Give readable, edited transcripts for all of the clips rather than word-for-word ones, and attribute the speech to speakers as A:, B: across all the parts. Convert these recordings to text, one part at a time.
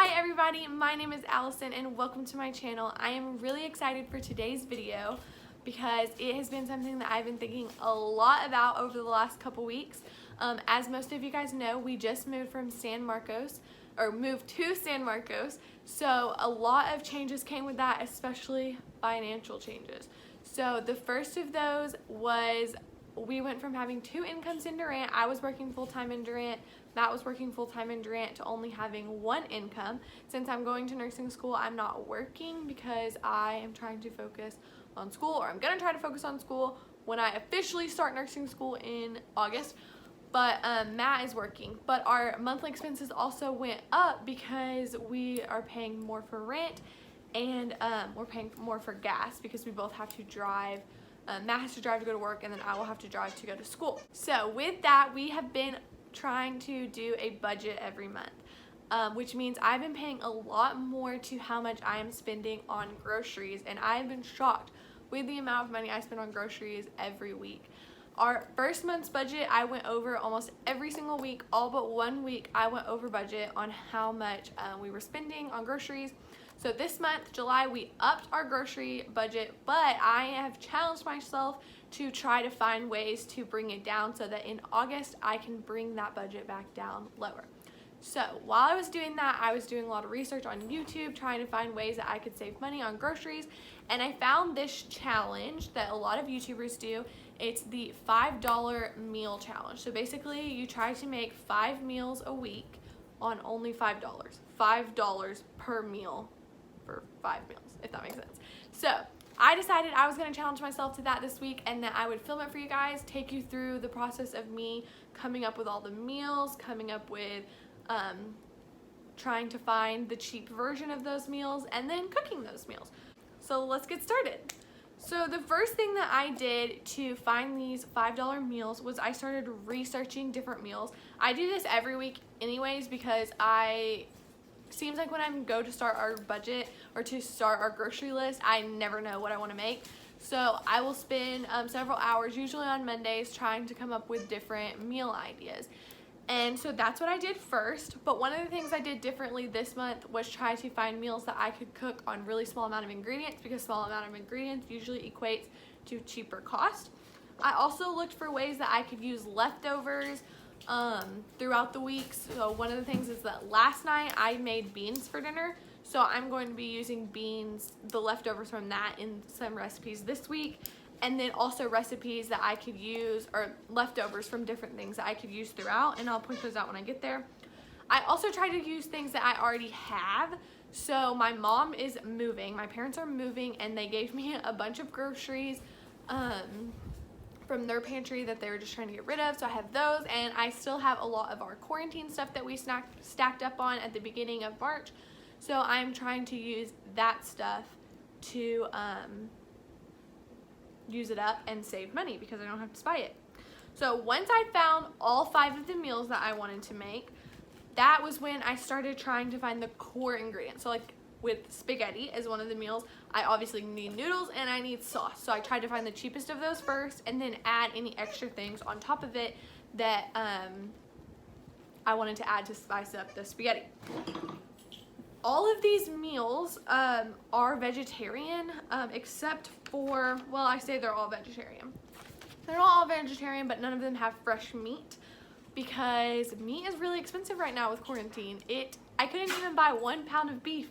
A: Hi everybody, my name is Allison and welcome to my channel. I am really excited for today's video because it has been something that I've been thinking a lot about over the last couple weeks. As most of you guys know, we just moved from moved to San Marcos, so a lot of changes came with that, especially financial changes. So the first of those was we went from having 2 incomes in Durant. I was working full-time in Durant. Matt was working full-time in Durant, to only having 1 income. Since I'm going to nursing school, I'm not working because I am trying to focus on school, or I'm gonna try to focus on school when I officially start nursing school in August. But Matt is working. But our monthly expenses also went up because we are paying more for rent and we're paying more for gas because we both have to drive. Matt has to drive to go to work, and then I will have to drive to go to school. So with that, we have been trying to do a budget every month, which means I've been paying a lot more to how much I am spending on groceries, and I've been shocked with the amount of money I spend on groceries every week. Our first month's budget, I went over almost every single week. All but 1 week I went over budget on how much we were spending on groceries. So this month, July, we upped our grocery budget, but I have challenged myself to try to find ways to bring it down so that in August I can bring that budget back down lower. So while I was doing that, I was doing a lot of research on YouTube, trying to find ways that I could save money on groceries, and I found this challenge that a lot of YouTubers do. It's the $5 meal challenge. So basically, you try to make 5 meals a week on only $5. $5 per meal for 5 meals, if that makes sense. So I decided I was going to challenge myself to that this week, and that I would film it for you guys, take you through the process of me coming up with all the meals, coming up with trying to find the cheap version of those meals, and then cooking those meals. So let's get started. So the first thing that I did to find these $5 meals was I started researching different meals. I do this every week anyways because seems like when I go to start our budget or to start our grocery list, I never know what I want to make. So I will spend several hours, usually on Mondays, trying to come up with different meal ideas. And so that's what I did first. But one of the things I did differently this month was try to find meals that I could cook on really small amount of ingredients, because small amount of ingredients usually equates to cheaper cost. I also looked for ways that I could use leftovers throughout the weeks. So one of the things is that last night I made beans for dinner, so I'm going to be using beans, the leftovers from that, in some recipes this week, and then also recipes that I could use, or leftovers from different things that I could use throughout, and I'll point those out when I get there. I also try to use things that I already have. So my mom is moving, my parents are moving, and they gave me a bunch of groceries from their pantry that they were just trying to get rid of. So I have those, and I still have a lot of our quarantine stuff that we stacked up on at the beginning of March. So I'm trying to use that stuff to use it up and save money because I don't have to buy it. So once I found all 5 of the meals that I wanted to make, that was when I started trying to find the core ingredients. So like with spaghetti as one of the meals, I obviously need noodles and I need sauce. So I tried to find the cheapest of those first, and then add any extra things on top of it that I wanted to add to spice up the spaghetti. All of these meals are vegetarian, except for, well, I say they're all vegetarian. They're not all vegetarian, but none of them have fresh meat, because meat is really expensive right now with quarantine. I couldn't even buy 1 pound of beef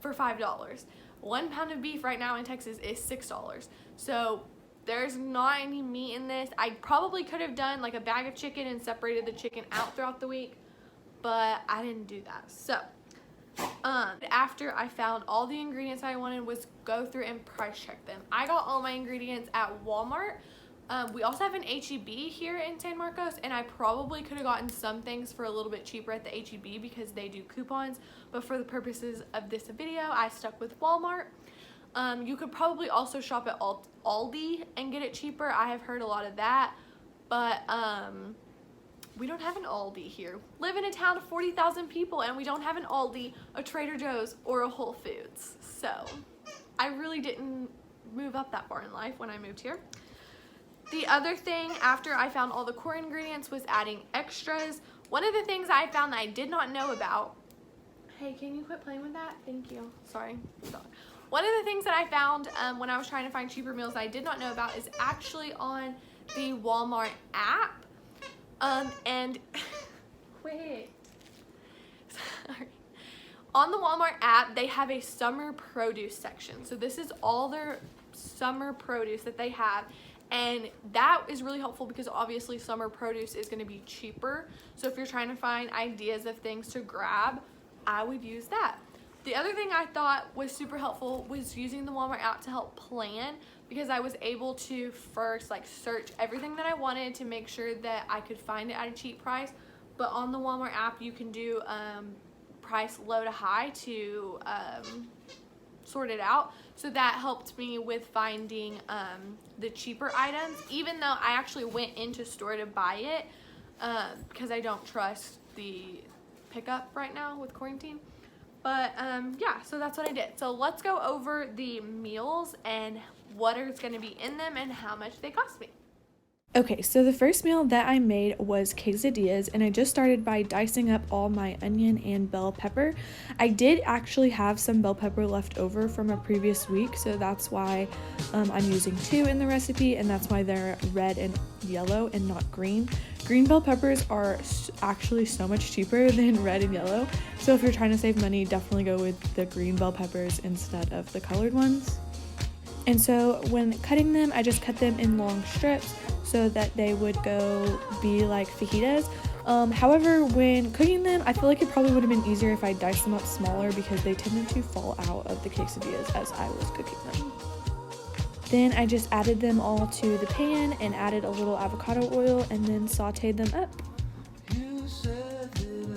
A: for $5. 1 pound of beef right now in Texas is $6. So there's not any meat in this. I probably could have done like a bag of chicken and separated the chicken out throughout the week, but I didn't do that. So after I found all the ingredients I wanted, was go through and price check them. I got all my ingredients at Walmart. We also have an H-E-B here in San Marcos, and I probably could have gotten some things for a little bit cheaper at the H-E-B because they do coupons, but for the purposes of this video, I stuck with Walmart. You could probably also shop at Aldi and get it cheaper. I have heard a lot of that, but we don't have an Aldi here. Live in a town of 40,000 people, and we don't have an Aldi, a Trader Joe's, or a Whole Foods. So I really didn't move up that far in life when I moved here. The other thing after I found all the core ingredients was adding extras. One of the things I found that I did not know about Hey, can you quit playing with that? Thank you. Sorry. One of the things that I found when I was trying to find cheaper meals I did not know about is actually on the Walmart app. And wait. Sorry. On the Walmart app, they have a summer produce section. So this is all their summer produce that they have. And that is really helpful because obviously summer produce is going to be cheaper. So if you're trying to find ideas of things to grab, I would use that. The other thing I thought was super helpful was using the Walmart app to help plan, because I was able to first like search everything that I wanted to make sure that I could find it at a cheap price. But on the Walmart app, you can do price low to high to sort it out. So that helped me with finding the cheaper items, even though I actually went into store to buy it because I don't trust the pickup right now with quarantine. But yeah, so that's what I did. So let's go over the meals and what is going to be in them and how much they cost me.
B: Okay, so the first meal that I made was quesadillas, and I just started by dicing up all my onion and bell pepper. I did actually have some bell pepper left over from a previous week, so that's why I'm using 2 in the recipe, and that's why they're red and yellow and not green. Green bell peppers are actually so much cheaper than red and yellow, so if you're trying to save money, definitely go with the green bell peppers instead of the colored ones. And so when cutting them, I just cut them in long strips so that they would go be like fajitas. However, when cooking them, I feel like it probably would have been easier if I diced them up smaller because they tended to fall out of the quesadillas as I was cooking them. Then I just added them all to the pan and added a little avocado oil and then sauteed them up.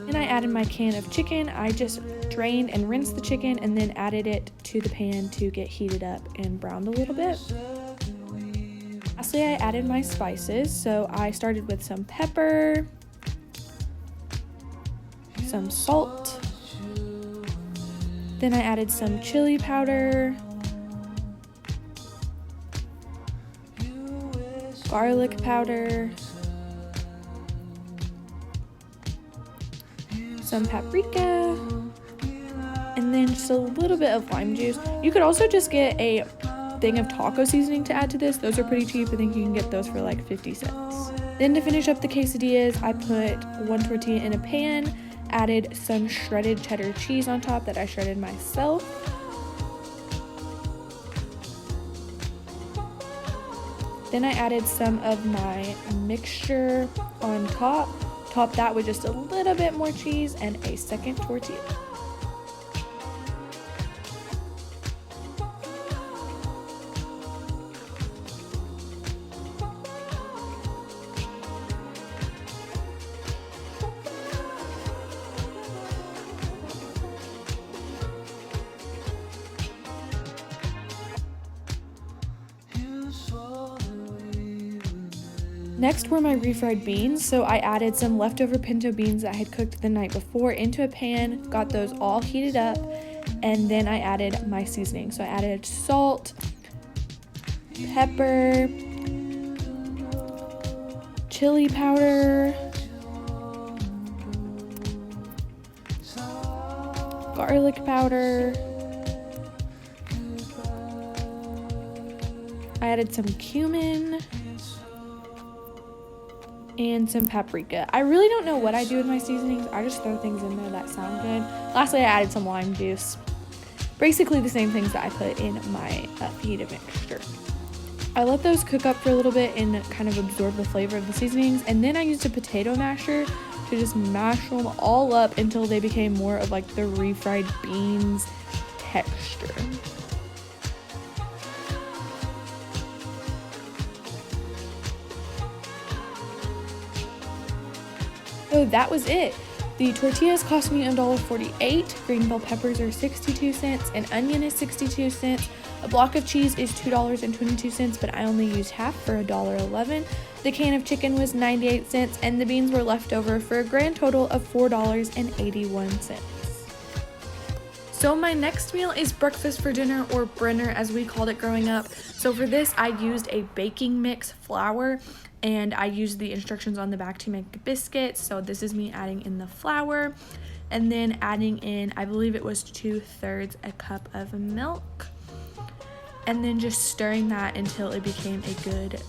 B: Then I added my can of chicken. I just drained and rinsed the chicken and then added it to the pan to get heated up and browned a little bit. Lastly, I added my spices. So I started with some pepper, some salt, then I added some chili powder, garlic powder, some paprika, and then just a little bit of lime juice. You could also just get a thing of taco seasoning to add to this. Those are pretty cheap. I think you can get those for like 50 cents. Then to finish up the quesadillas, I put 1 tortilla in a pan, added some shredded cheddar cheese on top that I shredded myself. Then I added some of my mixture on top. Top that with just a little bit more cheese and a second tortilla. Next were my refried beans, so I added some leftover pinto beans that I had cooked the night before into a pan, got those all heated up, and then I added my seasoning. So I added salt, pepper, chili powder, garlic powder, I added some cumin, and some paprika. I really don't know what I do with my seasonings. I just throw things in there that sound good. Lastly, I added some lime juice. Basically the same things that I put in my fajita mixture. I let those cook up for a little bit and kind of absorb the flavor of the seasonings, and then I used a potato masher to just mash them all up until they became more of like the refried beans texture. So that was it. The tortillas cost me $1.48, green bell peppers are 62 cents, an onion is 62 cents, a block of cheese is $2.22, but I only used half for $1.11. The can of chicken was 98 cents, and the beans were left over for a grand total of $4.81. So my next meal is breakfast for dinner, or Brenner as we called it growing up. So for this, I used a baking mix flour, and I used the instructions on the back to make biscuits. So this is me adding in the flour. and then adding in, I believe it was 2/3 a cup of milk, and then just stirring that until it became a good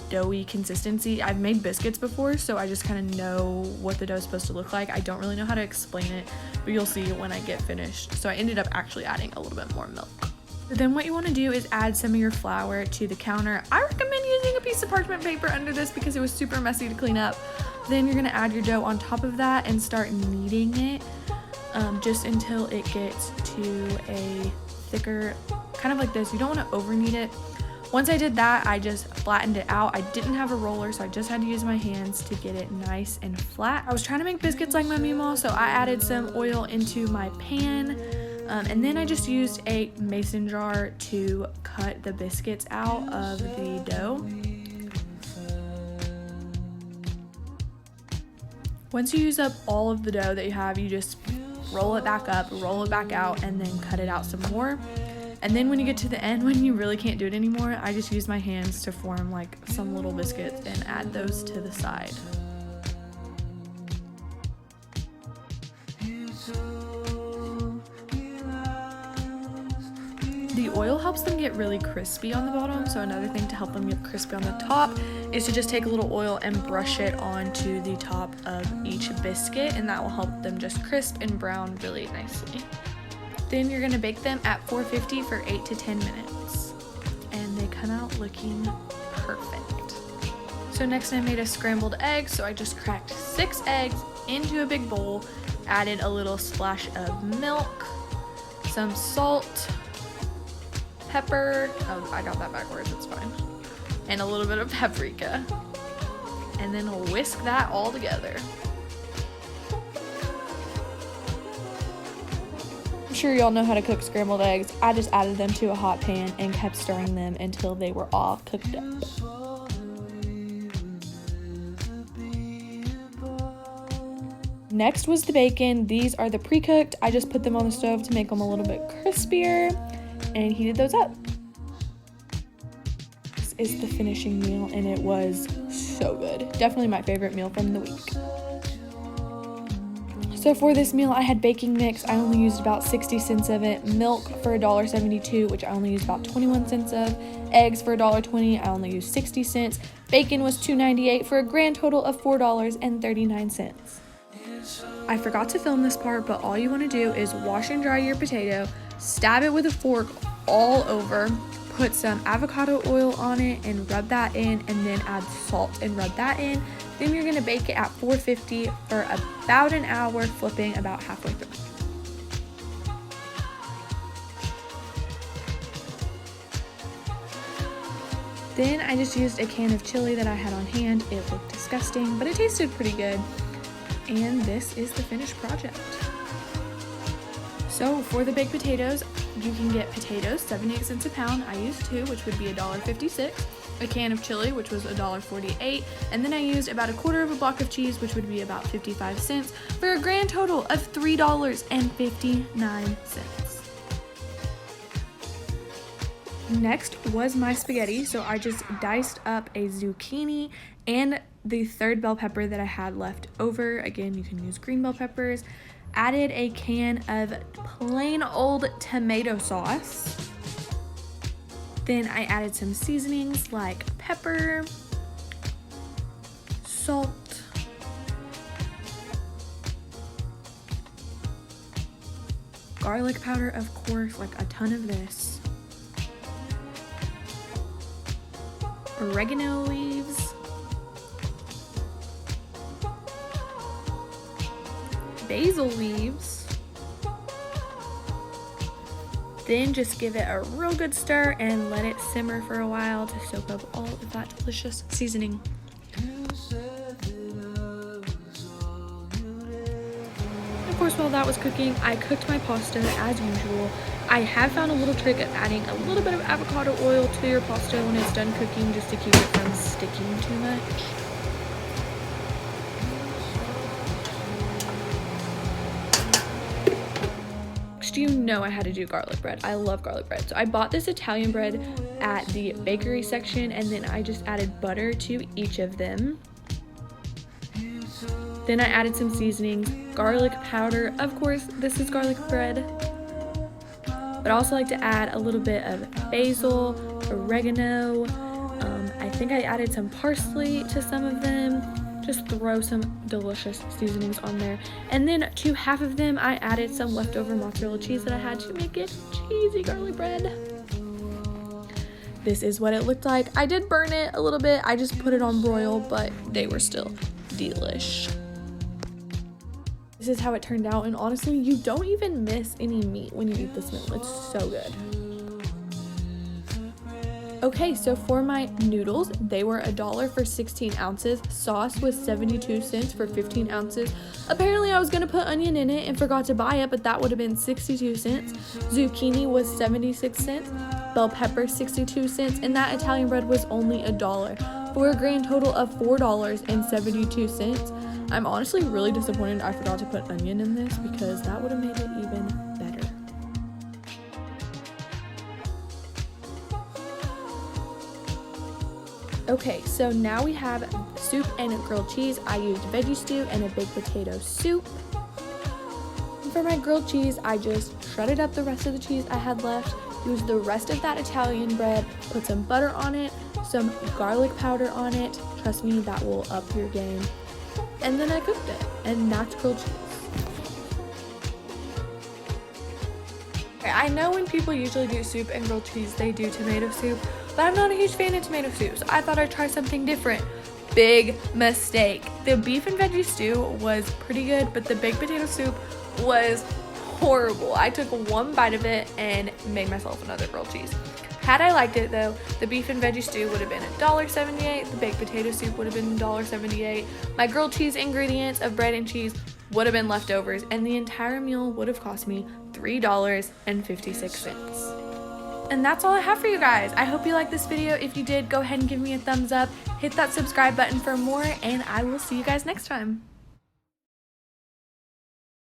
B: doughy consistency. I've made biscuits before, so I just kind of know what the dough is supposed to look like. I don't really know how to explain it, but you'll see when I get finished. So I ended up actually adding a little bit more milk. Then what you want to do is add some of your flour to the counter. I recommend using a piece of parchment paper under this because it was super messy to clean up. Then you're going to add your dough on top of that and start kneading it just until it gets to a thicker, kind of like this. You don't want to over knead it. Once I did that, I just flattened it out. I didn't have a roller, so I just had to use my hands to get it nice and flat. I was trying to make biscuits like my Meemaw, so I added some oil into my pan. And then I just used a mason jar to cut the biscuits out of the dough. Once you use up all of the dough that you have, you just roll it back up, roll it back out, and then cut it out some more. And then when you get to the end, when you really can't do it anymore, I just use my hands to form like some little biscuits and add those to the side. The oil helps them get really crispy on the bottom, so another thing to help them get crispy on the top is to just take a little oil and brush it onto the top of each biscuit, and that will help them just crisp and brown really nicely. Then you're gonna bake them at 450 for 8 to 10 minutes, and they come out looking perfect. So next I made a scrambled egg, so I just cracked 6 eggs into a big bowl, added a little splash of milk, some salt, pepper, oh I got that backwards, it's fine, and a little bit of paprika, and then whisk that all together. I'm sure y'all know how to cook scrambled eggs. I just added them to a hot pan and kept stirring them until they were all cooked up. Next was the bacon. These are the pre-cooked. I just put them on the stove to make them a little bit crispier and heated those up. This is the finishing meal and it was so good. Definitely my favorite meal from the week. So for this meal, I had baking mix. I only used about 60 cents of it. Milk for $1.72, which I only used about 21 cents of. Eggs for $1.20, I only used 60 cents. Bacon was $2.98 for a grand total of $4.39. I forgot to film this part, but all you want to do is wash and dry your potato, stab it with a fork all over, put some avocado oil on it and rub that in, and then add salt and rub that in. Then you're going to bake it at 450 for about an hour, flipping about halfway through. Then I just used a can of chili that I had on hand. It looked disgusting, but it tasted pretty good. And this is the finished project. So for the baked potatoes, you can get potatoes, 78 cents a pound. I used 2, which would be $1.56. A can of chili, which was $1.48, and then I used about a quarter of a block of cheese, which would be about 55 cents, for a grand total of $3.59. Next was my spaghetti, so I just diced up a zucchini and the 3rd bell pepper that I had left over. Again, you can use green bell peppers. Added a can of plain old tomato sauce. Then I added some seasonings like pepper, salt, garlic powder, of course, like a ton of this, oregano leaves, basil leaves. Then just give it a real good stir and let it simmer for a while to soak up all of that delicious seasoning. Of course, while that was cooking, I cooked my pasta as usual. I have found a little trick of adding a little bit of avocado oil to your pasta when it's done cooking, just to keep it from sticking too much. You know I had to do garlic bread. I love garlic bread. So I bought this Italian bread at the bakery section, and then I just added butter to each of them. Then I added some seasonings, garlic powder. Of course, this is garlic bread. But I also like to add a little bit of basil, oregano. I think I added some parsley to some of them. Just throw some delicious seasonings on there. And then to half of them, I added some leftover mozzarella cheese that I had to make it cheesy garlic bread. This is what it looked like. I did burn it a little bit. I just put it on broil, but they were still delish. This is how it turned out, and honestly, you don't even miss any meat when you eat this meal. It's so good. Okay, so for my noodles, they were $1 for 16 ounces. Sauce was 72 cents for 15 ounces. Apparently, I was gonna put onion in it and forgot to buy it, but that would have been 62 cents. Zucchini was 76 cents. Bell pepper, 62 cents. And that Italian bread was only $1 for a grand total of $4.72. I'm honestly really disappointed I forgot to put onion in this because that would have made it even better. Okay, so now we have soup and grilled cheese. I used veggie stew and a baked potato soup. And for my grilled cheese, I just shredded up the rest of the cheese I had left, used the rest of that Italian bread, put some butter on it, some garlic powder on it. Trust me, that will up your game. And then I cooked it, and that's grilled cheese. I know when people usually do soup and grilled cheese, they do tomato soup, but I'm not a huge fan of tomato soup, so I thought I'd try something different. Big mistake. The beef and veggie stew was pretty good, but the baked potato soup was horrible. I took one bite of it and made myself another grilled cheese. Had I liked it though, the beef and veggie stew would have been $1.78, the baked potato soup would have been $1.78, my grilled cheese ingredients of bread and cheese would have been leftovers, and the entire meal would have cost me $3.56. And that's all I have for you guys. I hope you liked this video. If you did, go ahead and give me a thumbs up, hit that subscribe button for more, and I will see you guys next time.